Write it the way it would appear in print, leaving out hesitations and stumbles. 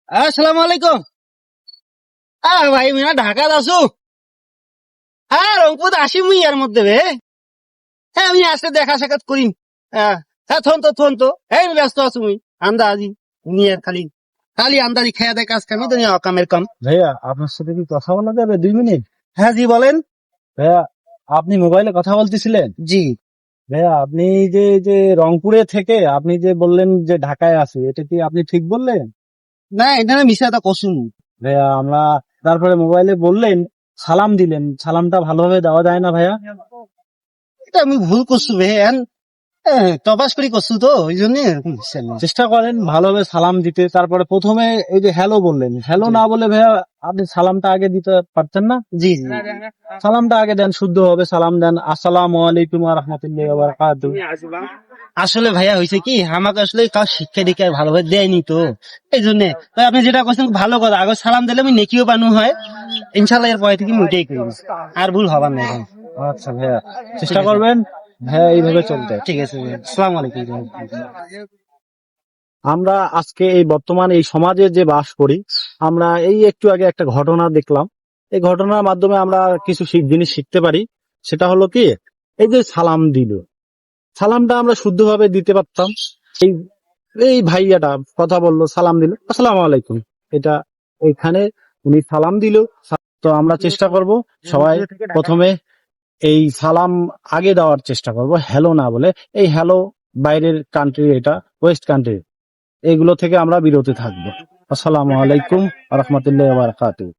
আসসালামু আলাইকুম। ভাই মিনা ঢাকাত আছো? রংপুর আসি মুই এর মধ্যে বে। আমি আসলে দেখা সাক্ষাৎ করিম। হ্যাঁ থন তো আমি ব্যস্ত আছো মুই আন্দাজি নিয়ে খালি খালি আন্দাজি খেয়া দেয় কাজ কামি দুনিয়া অকামের কম। ভাইয়া আপনার সাথে কি কথা বলা যাবে 2 মিনিট? হ্যাঁ জি বলেন। ভাইয়া আপনি মোবাইলে কথা বলতেছিলেন। জি ভাইয়া আপনি যে যে রংপুরে থেকে আপনি যে বললেন যে ঢাকায় আছে, এটা কি আপনি ঠিক বললেন? না এটা না মিশাটা কসুম। ভাইয়া আমরা তারপরে মোবাইলে বললেন, সালাম দিলেন, সালামটা ভালোভাবে দেওয়া যায় না ভাইয়া? এটা আমি ভুল করছো বে। তপাস করি করছো তো ওই জন্য এরকম হচ্ছে না। চেষ্টা করেন ভালোভাবে সালাম দিতে। তারপরে প্রথমে এই যে হ্যালো বললেন, হ্যালো না বলে ভাইয়া আপনি সালামটা আগে দিতে পারতেন না? জি জি সালামটা আগে দেন, শুদ্ধ হবে সালাম দেন, আসসালামু আলাইকুম ওয়া রাহমাতুল্লাহি ওয়া বারাকাতুহু। আসলে ভাইয়া হয়েছে কি আমাকে আসলে কাউ শিক্ষা দীক্ষা ভালোভাবে দেয়নি তো এই জন্য। আপনি যেটা করছেন ভালো কথা, আগে সালাম দিলে আমি নেকিও বানু হয়। ইনশাল্লাহ এর পরে থেকে আমি ওইটাই করি, আর ভুল হবার নাই ভাই। আচ্ছা ভাইয়া, চেষ্টা করবেন ভাইয়া এইভাবে চলতে। ঠিক আছে ভাই, আসসালামু আলাইকুম। আমরা আজকে এই বর্তমান এই সমাজে যে বাস করি, আমরা এই একটু আগে একটা ঘটনা দেখলাম। এই ঘটনার মাধ্যমে আমরা কিছু জিনিস শিখতে পারি। সেটা হলো কি, এই যে সালাম দিল, সালামটা আমরা শুদ্ধভাবে দিতে পারতাম। এই এই ভাইয়াটা কথা বললো, সালাম দিল, আসসালামু আলাইকুম, এটা এইখানে উনি সালাম দিল। তো আমরা চেষ্টা করব সবাই প্রথমে এই সালাম আগে দেওয়ার চেষ্টা করব, হ্যালো না বলে। এই হ্যালো বাইরের কান্ট্রি, এটা ওয়েস্ট কান্ট্রি, এগুলো থেকে আমরা বিরত থাকবো। আসসালামু আলাইকুম ওয়া রাহমাতুল্লাহি ওয়া বারাকাতুহু।